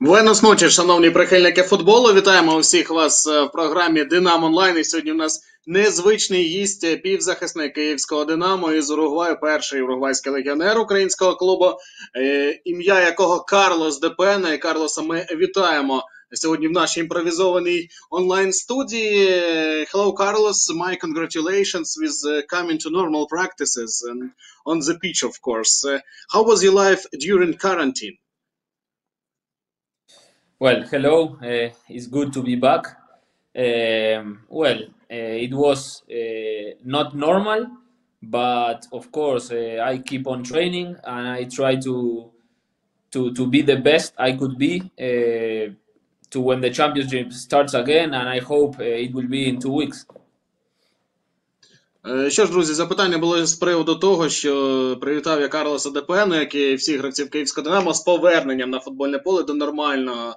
Buenos noches, шановні прихильники футболу. Вітаємо усіх вас в програмі DynamOnline. І сьогодні у нас незвичний гість, півзахисник київського Динамо із Уругваю, перший уругвайський легіонер українського клубу, ім'я якого Карлос ДЕ ПЕНА. І Карлоса ми вітаємо сьогодні в нашій імпровізованій онлайн-студії. Hello, Carlos. My congratulations with coming to normal practices and on the pitch, of course. How was your life during quarantine? Well, hello. It's good to be back. It was not normal, but of course I keep on training and I try to be the best I could be to when the championship starts again, and I hope it will be in 2 weeks. Що ж, друзі, запитання було з приводу того, що привітав я Карлоса ДЕ ПЕНу, як і всіх гравців київського Динамо, з поверненням на футбольне поле до нормального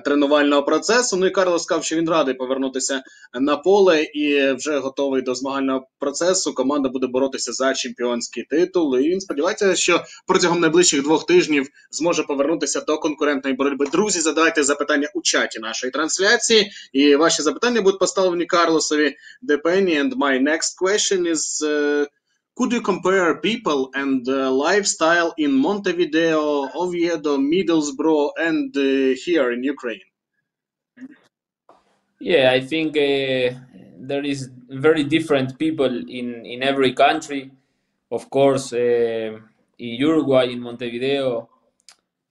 тренувального процесу. Ну і Карлос сказав, що він радий повернутися на поле і вже готовий до змагального процесу. Команда буде боротися за чемпіонський титул. І він сподівається, що протягом найближчих 2 тижнів зможе повернутися до конкурентної боротьби. Друзі, задавайте запитання у чаті нашої трансляції. І ваші запитання будуть поставлені Карлосові ДЕ Пені. And my next question is, could you compare people and lifestyle in Montevideo, Oviedo, Middlesbrough, and here in Ukraine? Yeah, I think there is very different people in every country. Of course, in Uruguay, in Montevideo,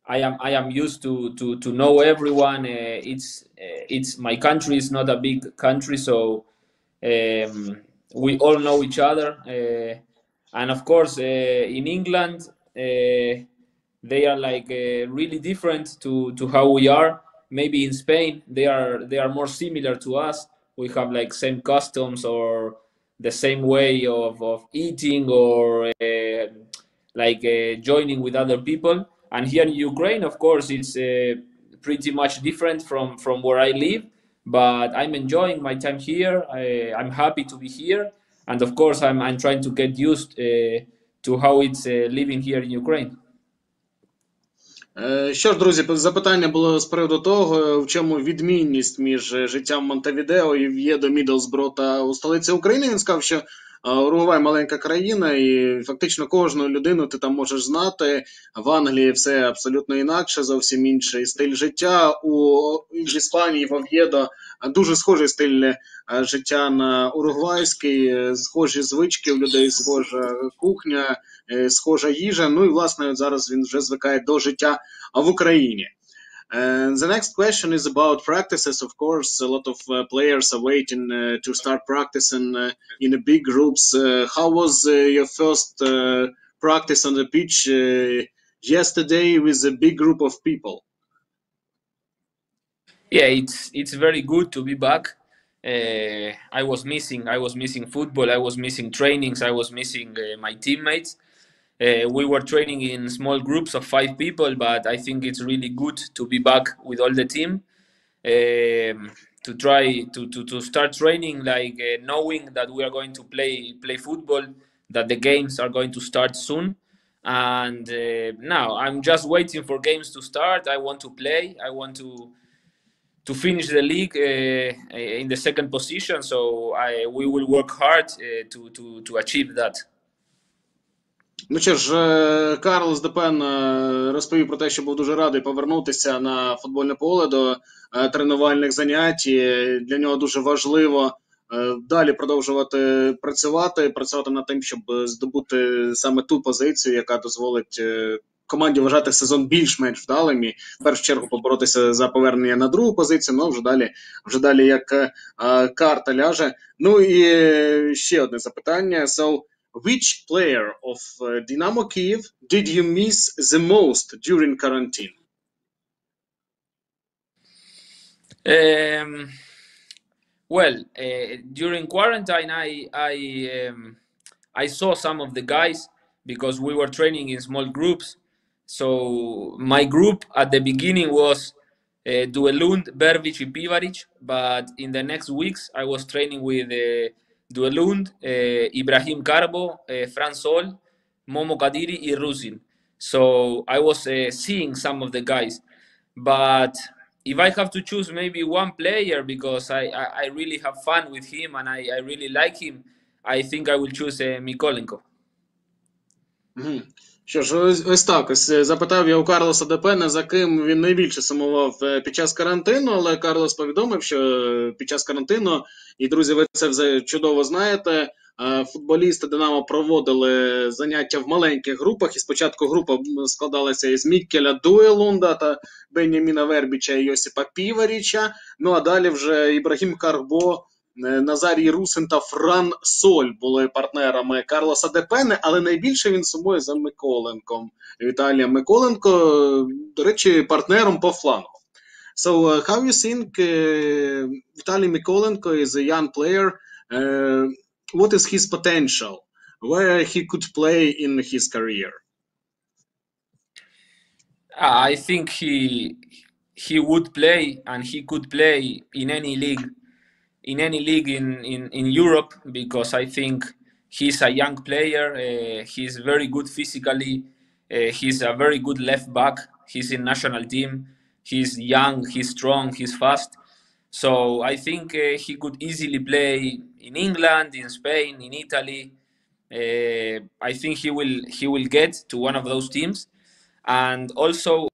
I am used to know everyone. It's my country is not a big country, so we all know each other. And of course, in England, they are like really different to how we are. Maybe in Spain, they are more similar to us. We have like same customs or the same way of eating or joining with other people. And here in Ukraine, of course, it's pretty much different from where I live. But I'm enjoying my time here. I'm happy to be here. And of course, I'm trying to get used to how it's living here in Ukraine. Що ж, друзі, запитання було з приводу того, в чому відмінність між життям Монтевідео і Ов'єдо, Мідлсбро та у столиці України. Він сказав, що Уругвай маленька країна і фактично кожну людину ти там можеш знати. В Англії все абсолютно інакше, зовсім інший стиль життя. В Іспанії, в Ов'єдо дуже схожий стиль життя на уругвайський, схожі звички у людей, схожа кухня, схожа їжа. Ну і, власне, зараз він вже звикає до життя в Україні. The next question is about practices. Of course, a lot of players are waiting to start practicing in the big groups. How was your first practice on the pitch yesterday with a big group of people? Yeah, it's very good to be back. I was missing football. I was missing trainings. I was missing my teammates. We were training in small groups of 5 people, but I think it's really good to be back with all the team, to try to start training knowing that we are going to play football, that the games are going to start soon. And now I'm just waiting for games to start. I want to play. I want to finish the league in the second position, so we will work hard to achieve that. Ну що ж, Карлос ДЕ ПЕНа розповів про те, що був дуже радий повернутися на футбольне поле до тренувальних занять. Для нього дуже важливо далі продовжувати працювати над тим, щоб здобути саме ту позицію, яка дозволить команді вважати сезон більш-менш вдалим і в першу чергу поборотися за повернення на другу позицію, ну вже далі як карта ляже. Ну і ще одне запитання. So, which player of Dynamo Kyiv did you miss the most during quarantine? During quarantine, I saw some of the guys because we were training in small groups. So my group at the beginning was Duelund, Bervic, and Pivaric, but in the next weeks I was training with Duelund, Ibrahim Carbo, Fran Sol, Momo Kadiri, and Rusin. So I was seeing some of the guys. But if I have to choose maybe one player, because I really have fun with him and I really like him, I think I will choose Mikolenko. Мгм. Що ж, ось так. Ось запитав я у Карлоса ДЕ ПЕНА, за ким він найбільше сумував під час карантину, але Карлос повідомив, що під час карантину, і, друзі, ви це вже чудово знаєте, футболісти Динамо проводили заняття в маленьких групах, і спочатку група складалася із Міккеля Дуелунда та Беняміна Вербіча і Йосипа Піваріча, ну а далі вже Ібрагім Карбо, Назарій Русин та Фран Соль були партнерами Карлоса ДЕ ПЕНи, але найбільше він сумує за Миколенком. Віталієм Миколенко, до речі, партнером по флангу. So, how you think Vitaly Mikolenko is a young player? What is his potential? Where he could play in his career? I think he would play, and he could play in any league. In any league in Europe, because I think he's a young player. He's very good physically. He's a very good left back. He's in national team. He's young. He's strong. He's fast. So I think he could easily play in England, in Spain, in Italy. I think he will get to one of those teams. And also,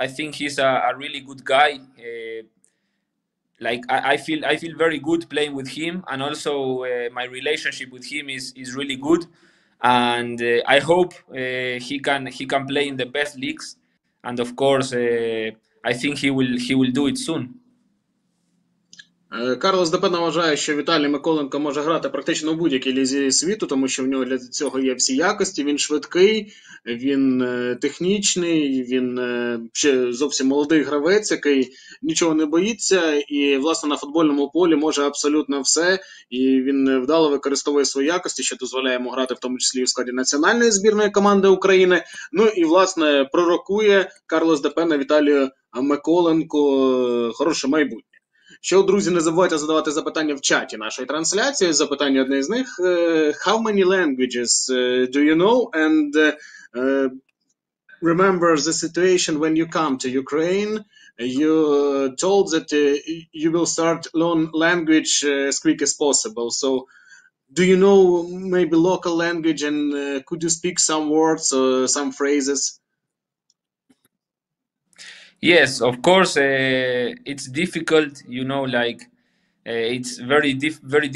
I think he's a really good guy. Like I feel very good playing with him, and also my relationship with him is really good, and I hope he can play in the best leagues, and of course I think he will do it soon. Карлос ДЕ ПЕНА вважає, що Віталій Миколенко може грати практично у будь-якій лізі світу, тому що в нього для цього є всі якості. Він швидкий, він технічний, він ще зовсім молодий гравець, який нічого не боїться і, власне, на футбольному полі може абсолютно все. І він вдало використовує свої якості, що дозволяє йому грати в тому числі у складі національної збірної команди України. Ну і, власне, пророкує Карлос ДЕ ПЕНА Віталію Миколенку хороше майбутнє. Що, друзі, не забувайте задавати запитання в чаті нашої трансляції. Запитання одне з них. How many languages do you know? And remember the situation when you come to Ukraine. You told that you will start learn language as quick as possible. So do you know maybe local language, and could you speak some words or some phrases? Yes, of course, it's difficult, like it's very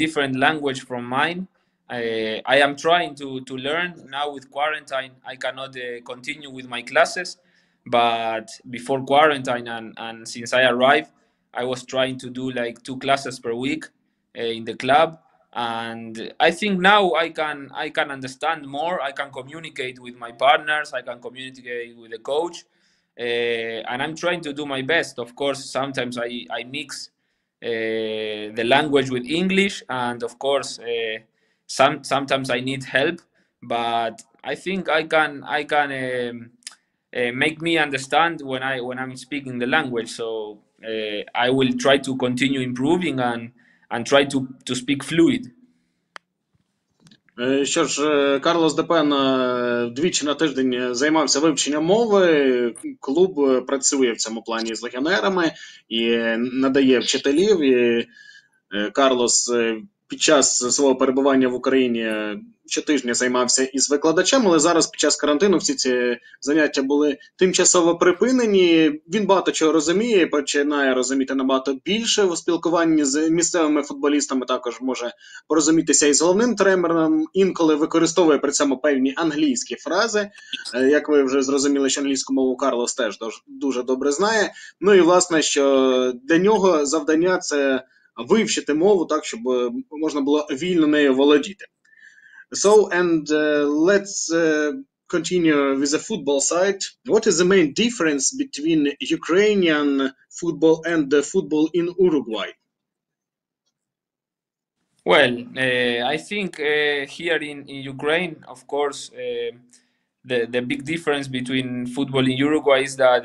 different language from mine. I am trying to learn now with quarantine. I cannot continue with my classes, but before quarantine and since I arrived, I was trying to do like 2 classes per week in the club. And I think now I can understand more. I can communicate with my partners. I can communicate with the coach. And I'm trying to do my best. Of course, sometimes I mix the language with English, and of course, sometimes I need help. But I think I can make me understand when I'm speaking the language. So I will try to continue improving and try to speak fluid. Що ж, Карлос ДЕ ПЕНА двічі на тиждень займався вивченням мови. Клуб працює в цьому плані з легіонерами і надає вчителів. І Карлос під час свого перебування в Україні щотижня займався із викладачем, але зараз під час карантину всі ці заняття були тимчасово припинені. Він багато чого розуміє, починає розуміти набагато більше у спілкуванні з місцевими футболістами, також може порозумітися із головним тренером, інколи використовує при цьому певні англійські фрази. Як ви вже зрозуміли, що англійську мову Карлос теж дуже добре знає. Ну і, власне, що для нього завдання – це вивчити мову так, щоб можна було вільно нею володіти. So, and let's continue with the football side. What is the main difference between Ukrainian football and the football in Uruguay? Well, I think here in Ukraine, of course, the big difference between football in Uruguay is that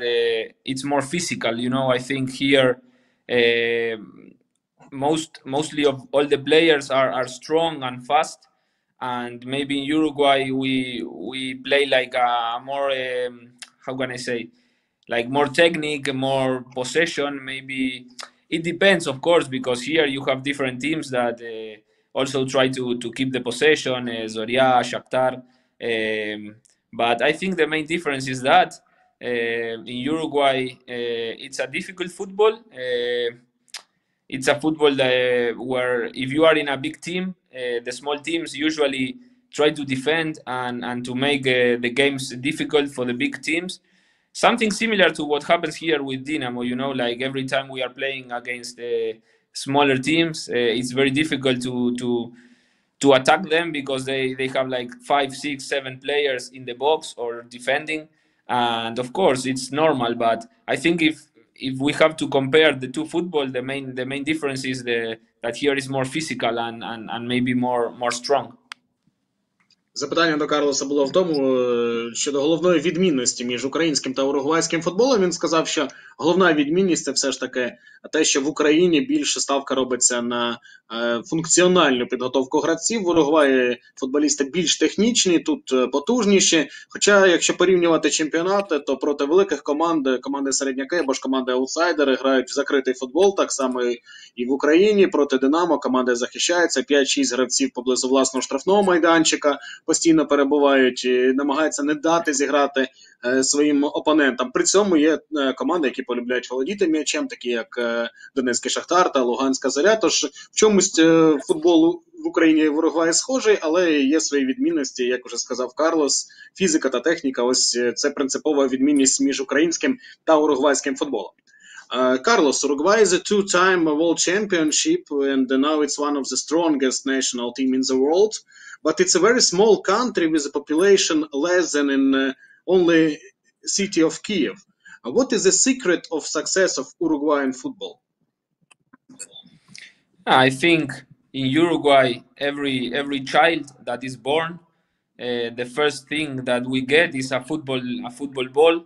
it's more physical. I think here mostly of all the players are strong and fast. And maybe in Uruguay we play like a more how can I say, like more technique, more possession. Maybe it depends, of course, because here you have different teams that also try to keep the possession, Zoria, Shakhtar. But I think the main difference is that in Uruguay, it's a difficult football. It's a football that, where if you are in a big team, the small teams usually try to defend and to make the games difficult for the big teams. Something similar to what happens here with Dinamo, you know, like every time we are playing against smaller teams, it's very difficult to attack them because they have like 5, 6, 7 players in the box or defending, and of course it's normal. But I think if we have to compare the two football, the main difference is that here is more physical and maybe more strong. Запитання до Карлоса було в тому, щодо головної відмінності між українським та уругвайським футболом. Він сказав, що головна відмінність – це все ж таки те, що в Україні більше ставка робиться на функціональну підготовку гравців. В Уругваї футболісти більш технічні, тут потужніші. Хоча, якщо порівнювати чемпіонати, то проти великих команд, команди середняки або ж команди-аутсайдери грають в закритий футбол, так само і в Україні. Проти Динамо команди захищаються, 5-6 гравців поблизу власного штрафного майданчика постійно перебувають і намагаються не дати зіграти своїм опонентам. При цьому є команди, які полюбляють володіти м'ячем, такі як Донецький Шахтар та Луганська Зоря. Тож в чомусь футбол в Україні і в Уругваї схожий, але є свої відмінності, як вже сказав Карлос, фізика та техніка. Ось це принципова відмінність між українським та уругвайським футболом. Carlos, Uruguay is a two-time world championship, and now it's one of the strongest national team in the world. But it's a very small country with a population less than in only city of Kiev. What is the secret of success of Uruguayan football? I think in Uruguay, every child that is born, the first thing that we get is a football ball.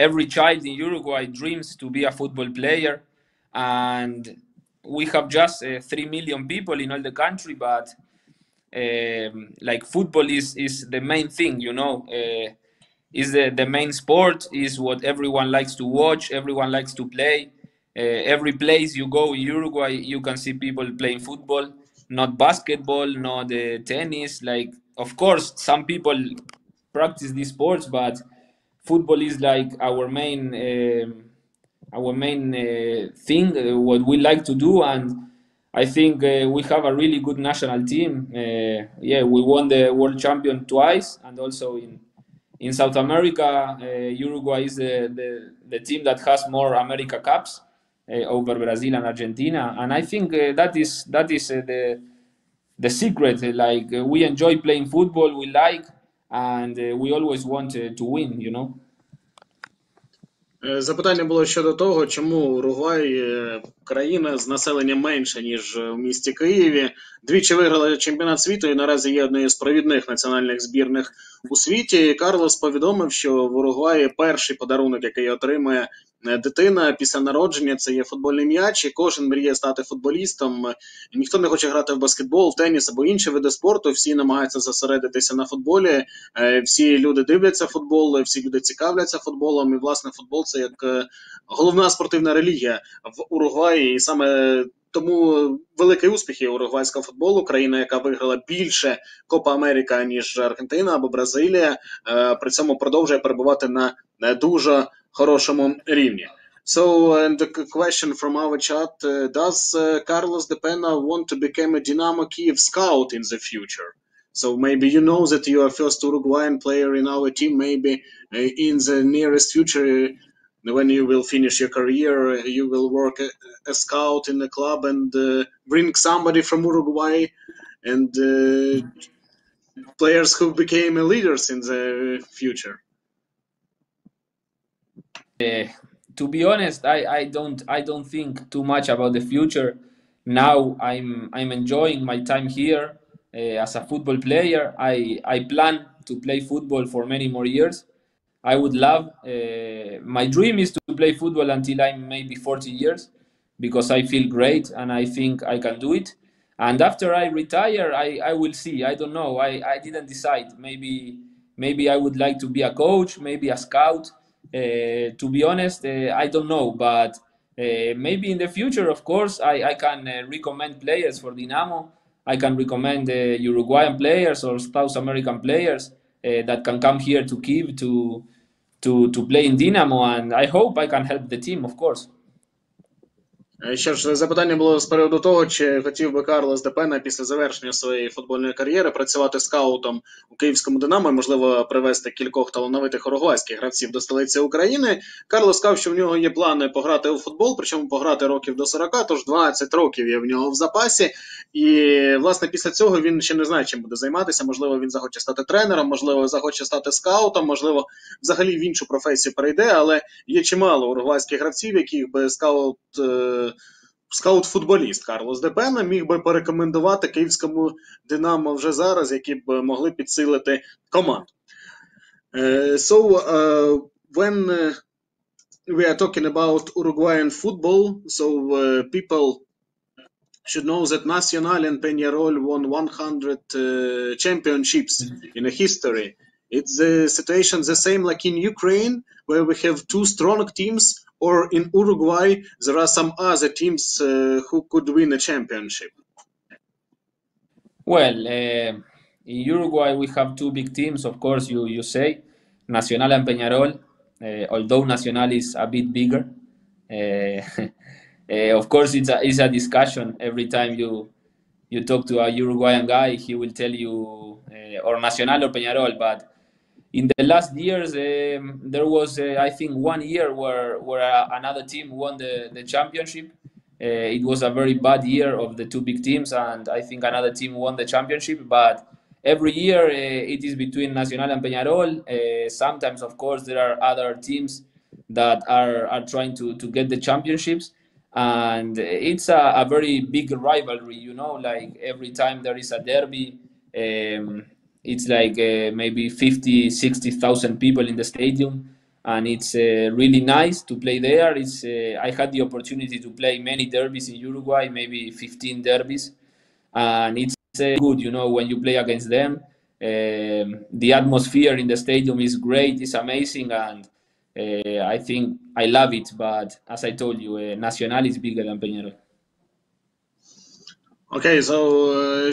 Every child in Uruguay dreams to be a football player, and we have just 3 million people in all the country, but like football is the main thing, you know, is the main sport, is what everyone likes to watch, everyone likes to play. Every place you go in Uruguay, you can see people playing football, not basketball, not tennis. Like, of course, some people practice these sports, but football is like our main thing, what we like to do. And I think we have a really good national team. We won the world champion twice, and also in South America, Uruguay is the team that has more America Cups over Brazil and Argentina. And I think that is the secret. Like, we enjoy playing football, we like, and we always want to win, you know. Запитання було щодо того, чому Уругвай країна з населенням менше, ніж в місті Києві. Двічі виграла чемпіонат світу і наразі є однією з провідних національних збірних у світі. І Карлос повідомив, що в Уругваї перший подарунок, який отримує дитина після народження, це є футбольний м'яч, і кожен мріє стати футболістом. Ніхто не хоче грати в баскетбол, в теніс або інші види спорту, всі намагаються зосередитися на футболі, всі люди дивляться футбол, всі люди цікавляться футболом, і, власне, футбол – це як головна спортивна релігія в Уругваї, і саме тому великий успіх є уругвайського футболу, країна, яка виграла більше Копа Америка, ніж Аргентина або Бразилія, при цьому продовжує перебувати на дуже хорошому рівні. So, and the question from our chat, does Carlos ДЕ ПЕНА want to become a Dynamo Kiev scout in the future? So maybe you know that you are first Uruguayan player in our team, maybe in the nearest future, when you will finish your career, you will work a scout in the club and bring somebody from Uruguay and players who became leaders in the future. To be honest, I don't think too much about the future. Now I'm enjoying my time here as a football player. I plan to play football for many more years. I would love. My dream is to play football until I'm maybe 40 years, because I feel great and I think I can do it. And after I retire, I will see. I don't know. I didn't decide. Maybe I would like to be a coach, maybe a scout. To be honest, I don't know, but maybe in the future, of course, I can recommend players for Dinamo. I can recommend Uruguayan players or South American players that can come here to Kyiv to play in Dinamo, and I hope I can help the team, of course. Що ж, запитання було з приводу того, чи хотів би Карлос ДЕ ПЕНА після завершення своєї футбольної кар'єри працювати скаутом у київському «Динамо» і, можливо, привезти кількох талановитих уругвайських гравців до столиці України. Карлос сказав, що в нього є плани пограти у футбол, причому пограти років до 40, тож 20 років є в нього в запасі. І, власне, після цього він ще не знає, чим буде займатися. Можливо, він захоче стати тренером, можливо, захоче стати скаутом, можливо, взагалі в іншу професію перейде, але є чимало уругвайських гравців, яких би скаут-футболіст Карлос ДЕ ПЕНА міг би порекомендувати київському «Динамо» вже зараз, які б могли підсилити команду. When we are talking about Uruguayan football, people should know that Nacional and Peñarol won 100 championships in a history. It's the situation the same like in Ukraine, where we have two strong teams, or in Uruguay there are some other teams who could win a championship? Well, in Uruguay we have two big teams, of course, you say, Nacional and Peñarol, although Nacional is a bit bigger. Of course, it's a discussion every time you talk to a Uruguayan guy, he will tell you or Nacional or Peñarol, but in the last years, there was, I think, 1 year where another team won the championship. It was a very bad year of the two big teams, and I think another team won the championship. But every year, it is between Nacional and Peñarol. Sometimes, of course, there are other teams that are trying to get the championships. And it's a very big rivalry, you know, like every time there is a derby, it's like maybe 50, 60,000 people in the stadium, and it's really nice to play there. I had the opportunity to play many derbies in Uruguay, maybe 15 derbies, and it's good, you know, when you play against them. The atmosphere in the stadium is great, it's amazing, and I think I love it, but as I told you, Nacional is bigger than Peñarol. Окей,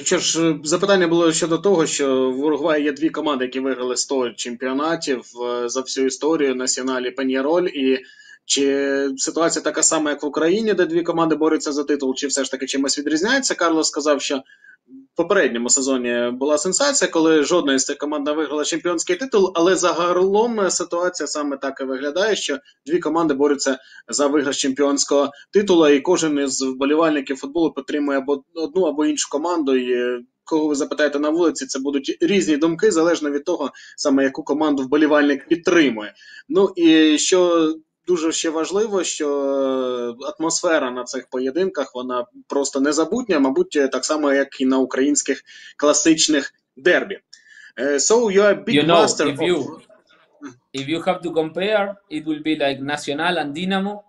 що ж, запитання було щодо того, що в Уругваї є дві команди, які виграли 100 чемпіонатів за всю історію, Національ і Пеньяроль, і чи ситуація така сама, як в Україні, де дві команди борються за титул, чи все ж таки чимось відрізняється? Карлос сказав, що в попередньому сезоні була сенсація, коли жодна із цих команд не виграла чемпіонський титул, але загалом ситуація саме так і виглядає, що дві команди борються за виграш чемпіонського титулу, і кожен із вболівальників футболу підтримує або одну, або іншу команду, і кого ви запитаєте на вулиці, це будуть різні думки, залежно від того, саме яку команду вболівальник підтримує. Ну і що дуже ще важливо, що атмосфера на цих поєдинках, вона просто незабутня, мабуть, так само, як і на українських класичних дербі. So you are a big master if you have to compare, it will be like Nacional and Dinamo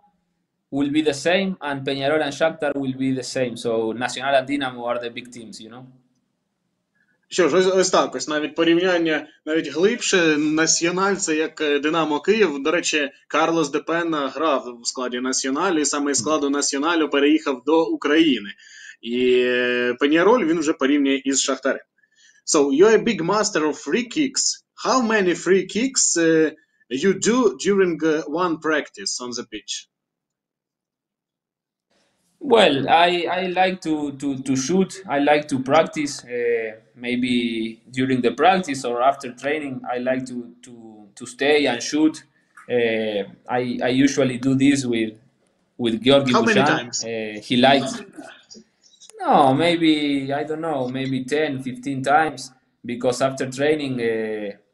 will be the same, and Peñarol and Shakhtar will be the same. So Nacional and Dinamo are the big teams, you know. Що ж, ось так, ось навіть порівняння навіть глибше. Національ – це як Динамо Київ. До речі, Карлос ДЕ ПЕНА грав у складі Націоналю, і саме із складу Націоналю переїхав до України. І Пеньяроль він вже порівнює із Шахтарем. So, you're a big master of free kicks. How many free kicks you do during one practice on the pitch? Well, I like to shoot. I like to practice. Maybe during the practice or after training, I like to stay and shoot. I usually do this with Georgi How Bushan. many times? He likes. No, maybe I don't know, maybe 10, 15 times, because after training,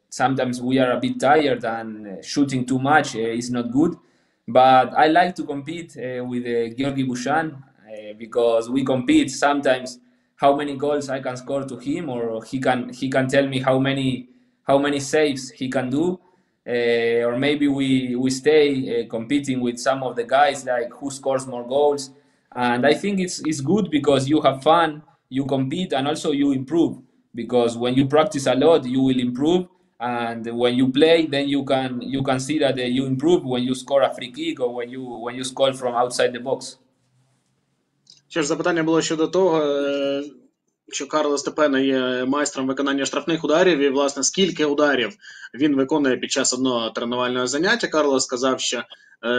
sometimes we are a bit tired and shooting too much is not good. But I like to compete with Georgi Bushan because we compete sometimes how many goals I can score to him, or he can tell me how many saves he can do, or maybe we stay competing with some of the guys, like who scores more goals. And I think it's good because you have fun, you compete, and also you improve, because when you practice a lot you will improve, and when you play, then you can see that you improve when you score a free kick or when you score from outside the box. Що ж, запитання було щодо того, що Карлос ДЕ ПЕНА є майстром виконання штрафних ударів, і, власне, скільки ударів він виконує під час одного тренувального заняття. Карлос сказав, що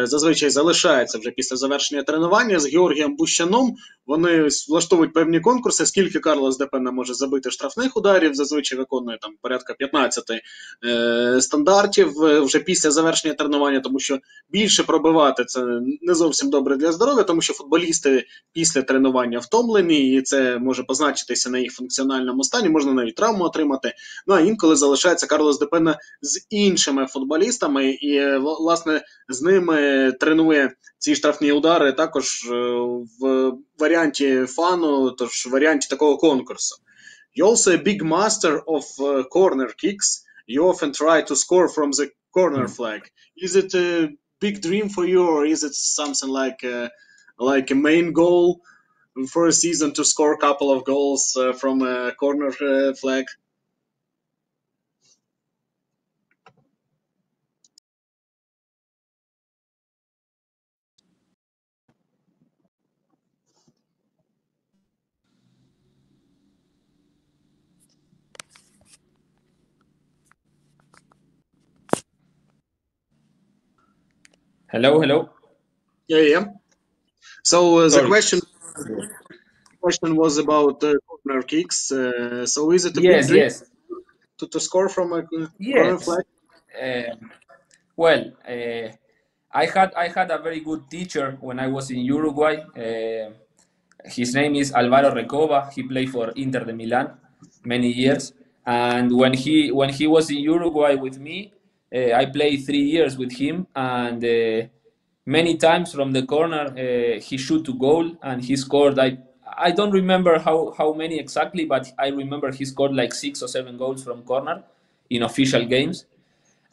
зазвичай залишається вже після завершення тренування. З Георгієм Бущаном вони влаштовують певні конкурси, скільки Карлос ДЕ ПЕНА може забити штрафних ударів, зазвичай виконує там порядка 15 стандартів вже після завершення тренування, тому що більше пробивати це не зовсім добре для здоров'я, тому що футболісти після тренування втомлені, і це може позначитися на їх функціональному стані, можна навіть травму отримати. Ну а інколи залишається Карлос ДЕ ПЕНА з іншими футболістами, і, власне, з ними тренує ці штрафні удари також в варіанті фану, тож в варіанті такого конкурсу. You're also a big master of corner kicks. You often try to score from the corner flag. Is it a big dream for you, or is it something like a main goal for a season to score a couple of goals from a corner flag? Hello. Yeah. So the question was about corner kicks. So is it a big dream to score from a corner flag? Well, I had a very good teacher when I was in Uruguay. His name is Álvaro Recoba. He played for Inter de Milan many years, and when he was in Uruguay with me, I played 3 years with him, and many times from the corner he shoot to goal and he scored. I don't remember how many exactly, but I remember he scored like 6 or 7 goals from corner in official games.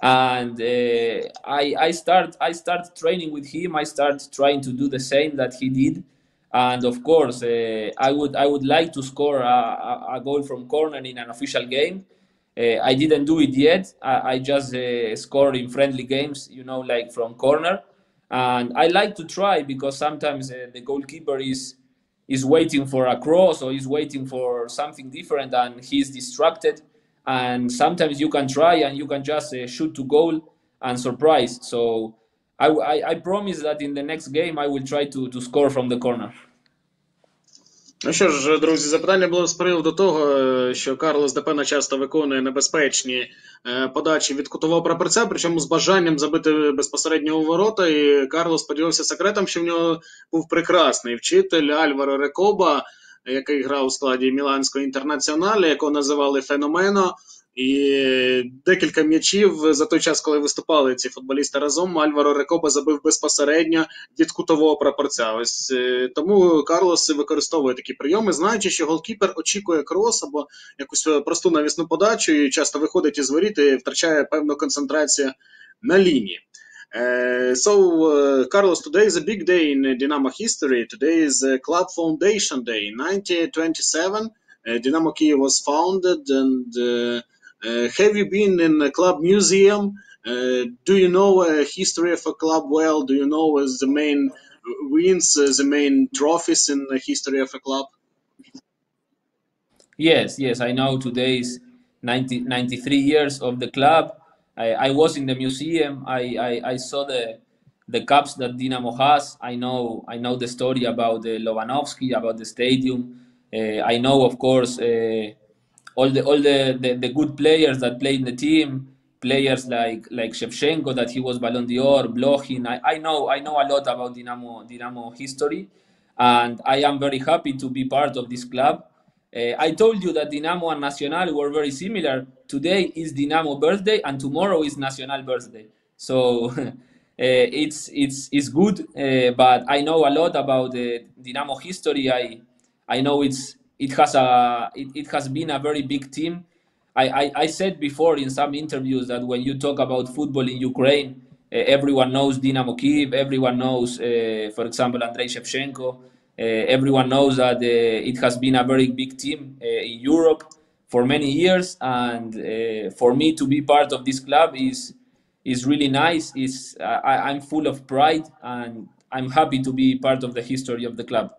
And I start training with him. I start trying to do the same that he did, and of course I would like to score a goal from corner in an official game. I didn't do it yet. I just scored in friendly games, like from corner, and I like to try because sometimes the goalkeeper is waiting for a cross or is waiting for something different and he's distracted. And sometimes you can try and you can just shoot to goal and surprise. So I promise that in the next game I will try to score from the corner. Ну що ж, друзі, запитання було з приводу того, що Карлос ДЕ ПЕНА часто виконує небезпечні подачі від кутового прапорця, причому з бажанням забити безпосередньо у ворота. І Карлос поділився секретом, що в нього був прекрасний вчитель Альваро Рекоба, який грав у складі Міланського Інтернаціонале, якого називали Феномено. І декілька м'ячів за той час, коли виступали ці футболісти разом, Альваро Рекоба забив безпосередньо від кутового прапорця. Ось тому Карлос використовує такі прийоми, знаючи, що голкіпер очікує крос або якусь просту навісну подачу і часто виходить із воріт і втрачає певну концентрацію на лінії. Carlos, today is a big day in Dynamo history. Today is Club Foundation Day. In 1927, Dynamo Kyiv was founded, and have you been in a club museum? Do you know a history of a club well? Do you know the main wins, the main trophies in the history of a club? Yes, I know today is 93 years of the club. I was in the museum. I saw the cups that Dynamo has. I know the story about the Lobanovsky, about the stadium. I know, of course, all the good players that play in the team. Players like Shevchenko, that he was Ballon d'Or, Blochin. I know a lot about Dynamo history, and I am very happy to be part of this club. I told you that Dynamo and Nacional were very similar. Today is Dynamo birthday and tomorrow is Nacional birthday. So it's good, but I know a lot about the Dynamo history. I know it has been a very big team. I said before in some interviews that when you talk about football in Ukraine, everyone knows Dynamo Kyiv, everyone knows, for example, Andrei Shevchenko. Everyone knows that it has been a very big team in Europe for many years, and for me to be part of this club is really nice. I'm full of pride, and I'm happy to be part of the history of the club.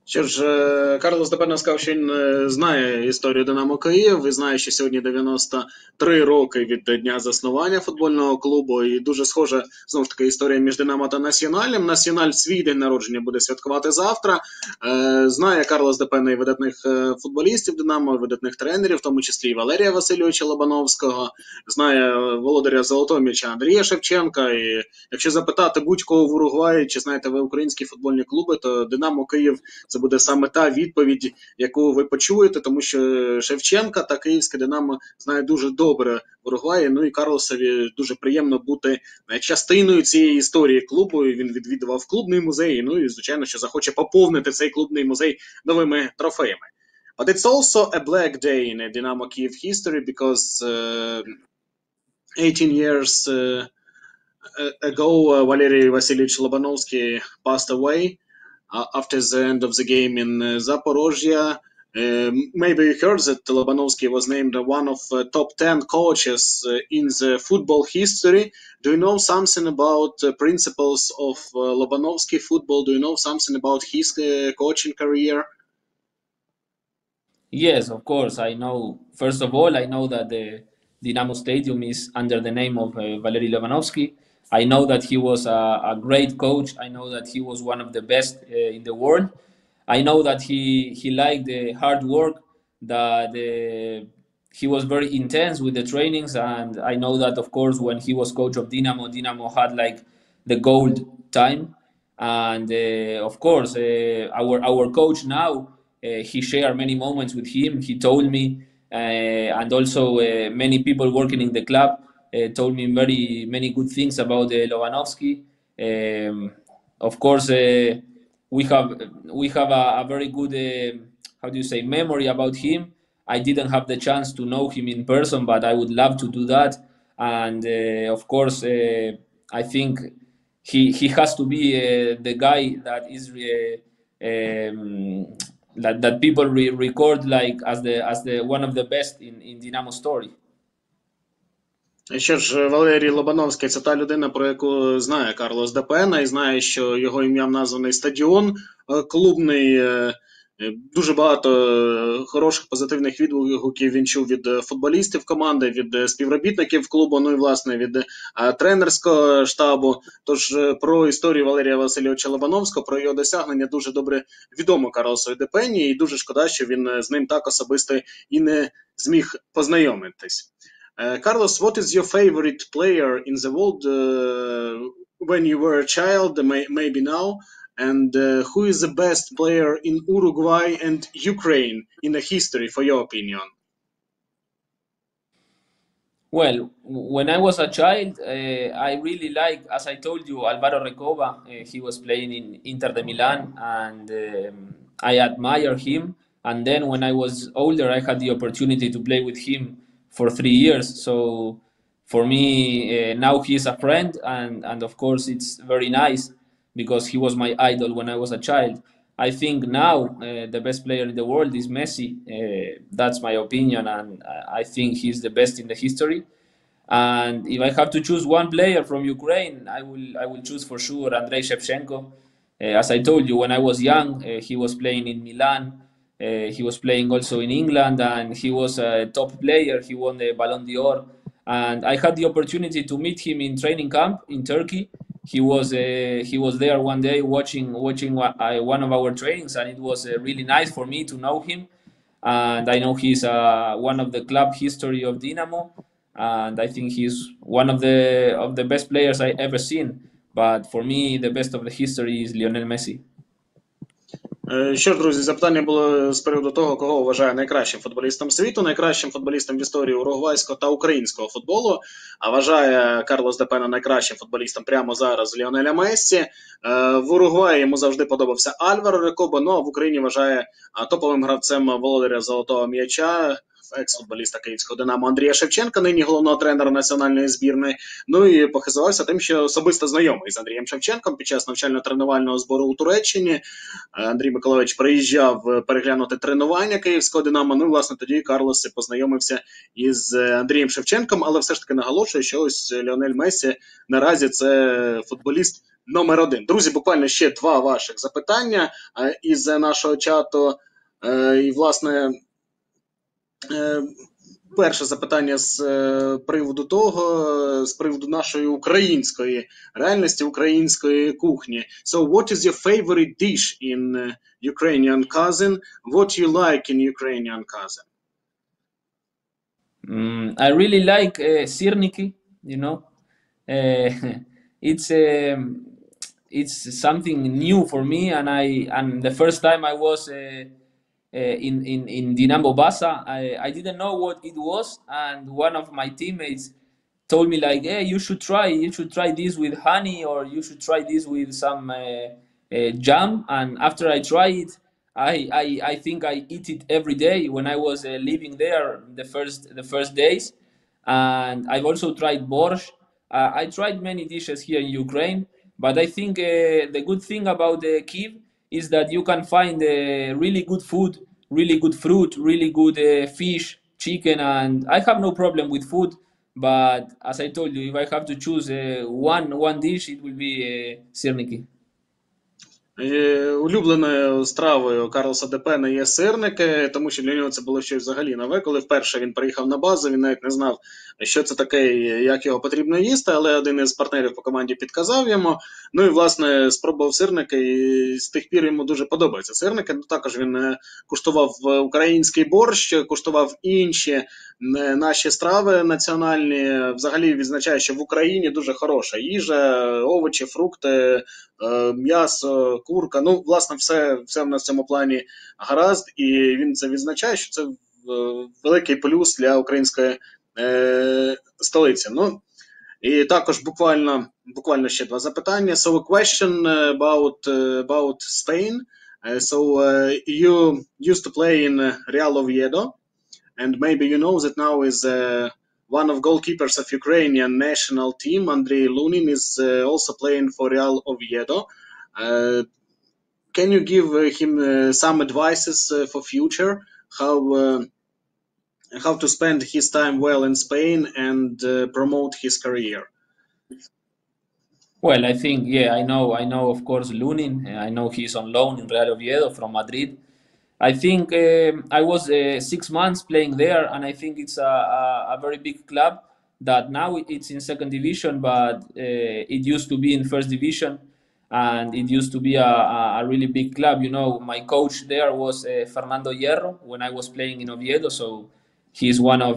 Що ж, Карлос ДЕ ПЕНА сказав, що він знає історію Динамо Київ і знає, що сьогодні 93 роки від дня заснування футбольного клубу. І дуже схожа, знову ж таки, історія між Динамо та Націоналем. Національ свій день народження буде святкувати завтра. Знає Карлос ДЕ ПЕНА і видатних футболістів Динамо, видатних тренерів, в тому числі і Валерія Васильовича Лобановського. Знає володаря золотого м'яча Андрія Шевченка. І якщо запитати будь-кого в Уругваї, чи знаєте ви українські футбольні клуби, то Динамо Київ – це буде саме та відповідь, яку ви почуєте, тому що Шевченка та київське Динамо знає дуже добре в Уругваї. Ну і Карлосові дуже приємно бути частиною цієї історії клубу. Він відвідував клубний музей, ну і, звичайно, що захоче поповнити цей клубний музей новими трофеями. But it's also a black day in Dynamo Kyiv history because 18 years ago Valery Vasilyevich Lobanovsky passed away after the end of the game in Zaporozhye. Maybe you heard that Lobanovsky was named one of top 10 coaches in the football history. Do you know something about principles of Lobanovsky football? Do you know something about his coaching career? Yes, of course. I know. First of all, I know that the Dynamo Stadium is under the name of Valery Lobanovsky. I know that he was a great coach. I know that he was one of the best in the world. I know that he liked the hard work, that he was very intense with the trainings, and I know that, of course, when he was coach of Dynamo had like the gold time. And of course, our coach now, he shared many moments with him. He told me, and also many people working in the club told me many good things about Lobanovsky. Of course, we have a very good memory about him. I didn't have the chance to know him in person, but I would love to do that. And of course, I think he has to be the guy that is that people record like as the one of the best in Dynamo story. Що ж, Валерій Лобановський – це та людина, про яку знає Карлос ДЕ ПЕНА, і знає, що його ім'ям названий стадіон клубний. Дуже багато хороших позитивних відгуків він чув від футболістів команди, від співробітників клубу, ну і, власне, від тренерського штабу. Тож про історію Валерія Васильовича Лобановського, про його досягнення дуже добре відомо Карлосу ДЕ ПЕНі, і дуже шкода, що він з ним так особисто і не зміг познайомитись. Carlos, what is your favorite player in the world when you were a child, maybe now? And who is the best player in Uruguay and Ukraine in the history, for your opinion? Well, when I was a child, I really liked, as I told you, Alvaro Recoba. He was playing in Inter de Milan, and I admire him. And then when I was older, I had the opportunity to play with him for 3 years. So for me, now he is a friend, and of course it's very nice because he was my idol when I was a child. I think now the best player in the world is Messi. That's my opinion, and I think he's the best in the history. And if I have to choose one player from Ukraine, I will choose for sure Andrei Shevchenko. As I told you, when I was young, he was playing in Milan. He was playing also in England, and he was a top player. He won the Ballon d'Or, and I had the opportunity to meet him in training camp in Turkey. He was there one day watching one of our trainings, and it was really nice for me to know him. And I know he's one of the club history of Dynamo, and I think he's one of the best players I ever seen. But for me, the best of the history is Lionel Messi. Що ж, друзі, запитання було з приводу того, кого вважає найкращим футболістом світу, найкращим футболістом в історії уругвайського та українського футболу. А вважає Карлос ДЕ ПЕНА найкращим футболістом прямо зараз Ліонеля Мессі. В Уругваї йому завжди подобався Альваро Рекоба, ну а в Україні вважає топовим гравцем володаря золотого м'яча екс-футболіста київського «Динамо» Андрія Шевченка, нині головного тренера національної збірної. Ну і похизувався тим, що особисто знайомий з Андрієм Шевченком під час навчально-тренувального збору у Туреччині. Андрій Миколайович приїжджав переглянути тренування київського «Динамо». Ну, власне, тоді Карлос познайомився із Андрієм Шевченком, але все ж таки наголошую, що ось Ліонель Мессі наразі це футболіст номер 1. Друзі, буквально ще 2 ваших запитання із нашого чату. І, власне, перше запитання з приводу нашої української реальності, української кухні. So, what is your favorite dish in Ukrainian cuisine? What you like in Ukrainian cuisine? I really like sirniki, you know. It's something new for me, and the first time I was in Dinamo Basa, I didn't know what it was, and one of my teammates told me like, hey, you should try this with honey, or you should try this with some jam. And after I try it, I think I eat it every day when I was living there the first days. And I've also tried borscht. I tried many dishes here in Ukraine, but I think the good thing about Kyiv is that you can find really good food, really good fruit, really good fish, chicken, and I have no problem with food. But as I told you, if I have to choose one dish, it will be sirniki. Улюбленою стравою Карлоса ДЕ ПЕНа є сирники, тому що для нього це було щось взагалі нове. Коли вперше він приїхав на базу, він навіть не знав, що це таке, як його потрібно їсти, але один із партнерів по команді підказав йому. Ну і, власне, спробував сирники, і з тих пір йому дуже подобаються сирники. Також він куштував український борщ, куштував інші наші страви національні. Взагалі відзначає, що в Україні дуже хороша їжа, овочі, фрукти, м'ясо, курка, ну, власне, все в нас в цьому плані гаразд, і він це відзначає, що це великий плюс для української столиці. Ну, і також буквально ще 2 запитання. So, a question about Spain. So, you used to play in Real Oviedo, and maybe you know that now is one of goalkeepers of Ukrainian national team, Andrei Lunin, is also playing for Real Oviedo. Can you give him some advices for future, how to spend his time well in Spain and promote his career? Well, I think, yeah, I know, of course, Lunin. I know he's on loan in Real Oviedo from Madrid. I think I was 6 months playing there, and I think it's a very big club that now it's in second division, but it used to be in first division, and it used to be a really big club. You know, my coach there was Fernando Hierro when I was playing in Oviedo, so he's one of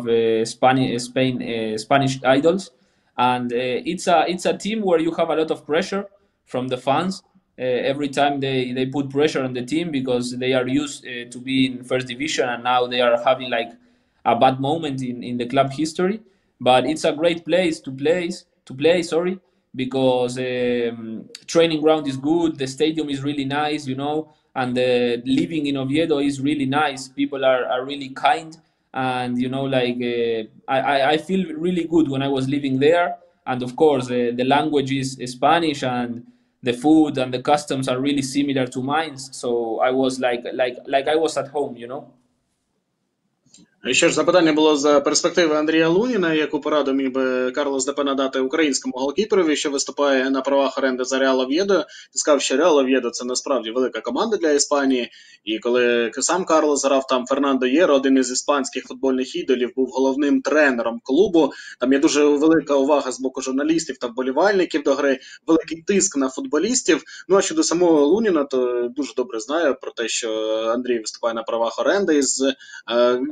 Spanish idols, and it's a team where you have a lot of pressure from the fans. Every time they put pressure on the team because they are used to be in first division, and now they are having like a bad moment in the club history. But it's a great place to play, because training ground is good, the stadium is really nice, you know, and living in Oviedo is really nice. People are really kind, and you know, like I feel really good when I was living there. And of course, the language is Spanish, and the food and the customs are really similar to mine, so I was like I was at home, you know. Що ж, запитання було за перспективи Андрія Луніна, яку пораду міг би Карлос ДЕ ПЕНа дати українському голкіперові, що виступає на правах оренди за Реал Ов'єдо. Ти сказав, що Реал Ов'єдо – це насправді велика команда для Іспанії, і коли сам Карлос грав там, Фернандо Єро, один із іспанських футбольних ідолів, був головним тренером клубу. Там є дуже велика увага з боку журналістів та вболівальників до гри, великий тиск на футболістів. Ну а щодо самого Луніна, то дуже добре знаю про те, що Андрій виступає на правах оренди із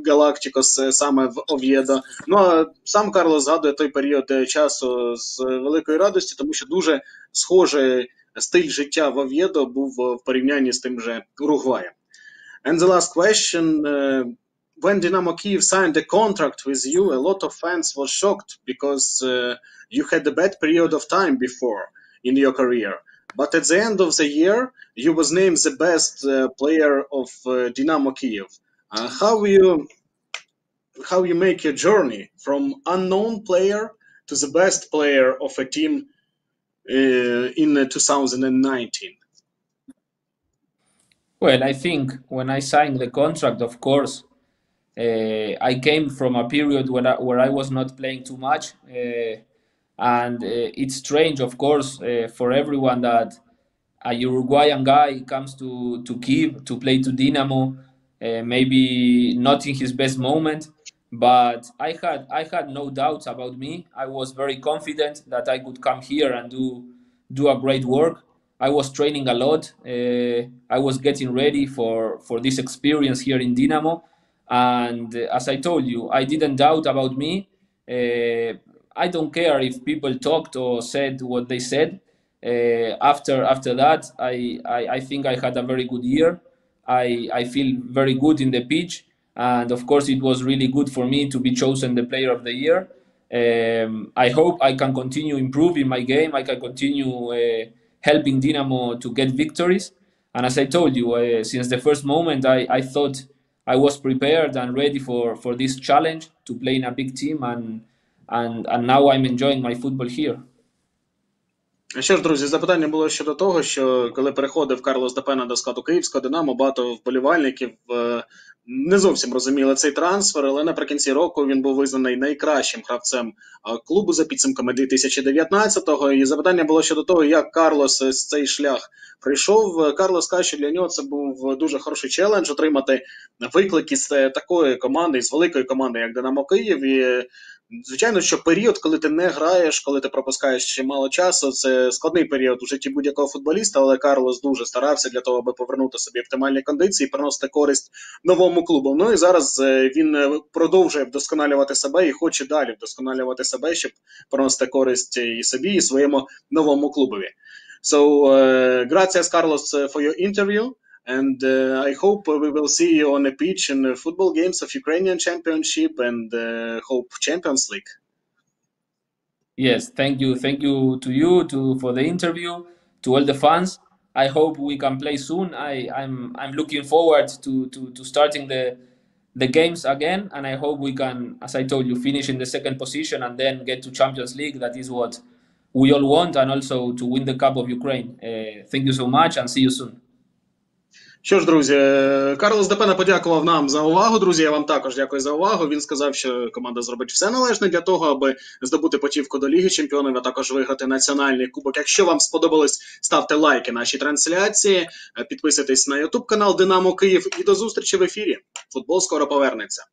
Галактикос саме в Ов'єдо. Ну а сам Карлос згадує той період часу з великої радості, тому що дуже схожий стиль життя в Ов'єдо був в порівнянні з тим же Уругваєм. And the last question, when Dynamo Kyiv signed a contract with you, a lot of fans were shocked because you had a bad period of time before in your career. But at the end of the year, you was named the best player of Dynamo Kyiv. how you make your journey from unknown player to the best player of a team in 2019. Well, I think when I signed the contract, of course, I came from a period where I was not playing too much. And it's strange, of course, for everyone that a Uruguayan guy comes to Kyiv to play to Dinamo, maybe not in his best moment, but I had no doubts about me. I was very confident that I could come here and do a great work. I was training a lot. I was getting ready for this experience here in Dinamo, and as I told you, I didn't doubt about me. I don't care if people talked or said what they said. After that, I think I had a very good year. I feel very good in the pitch, and of course, it was really good for me to be chosen the player of the year. I hope I can continue improving my game. I can continue helping Dinamo to get victories. And as I told you, since the first moment, I thought I was prepared and ready for this challenge to play in a big team, and now I'm enjoying my football here. Що ж, друзі, запитання було щодо того, що коли переходив Карлос ДЕ ПЕНА до складу київського «Динамо», багато вболівальників не зовсім розуміли цей трансфер, але наприкінці року він був визнаний найкращим гравцем клубу за підсумками 2019-го. І запитання було щодо того, як Карлос цей шлях прийшов. Карлос каже, що для нього це був дуже хороший челендж отримати виклики з такої команди, з великої команди, як «Динамо Київ». І звичайно, що період, коли ти не граєш, коли ти пропускаєш ще мало часу, це складний період у житті будь-якого футболіста, але Карлос дуже старався для того, аби повернути собі оптимальні кондиції і приносити користь новому клубу. Ну і зараз він продовжує вдосконалювати себе і хоче далі вдосконалювати себе, щоб приносити користь і собі, і своєму новому клубові. So, gracias, Carlos, for your interview. And I hope we will see you on a pitch in the football games of Ukrainian Championship and hope Champions League. Yes, thank you to you for the interview, to all the fans. I hope we can play soon. I'm looking forward to starting the games again, and I hope we can, as I told you, finish in the second position and then get to Champions League. That is what we all want, and also to win the Cup of Ukraine. Thank you so much, and see you soon. Що ж, друзі, Карлос ДЕ ПЕНА подякував нам за увагу. Друзі, я вам також дякую за увагу. Він сказав, що команда зробить все належне для того, аби здобути путівку до Ліги Чемпіонів, а також виграти національний кубок. Якщо вам сподобалось, ставте лайки нашій трансляції, підписуйтесь на YouTube канал Динамо Київ і до зустрічі в ефірі. Футбол скоро повернеться.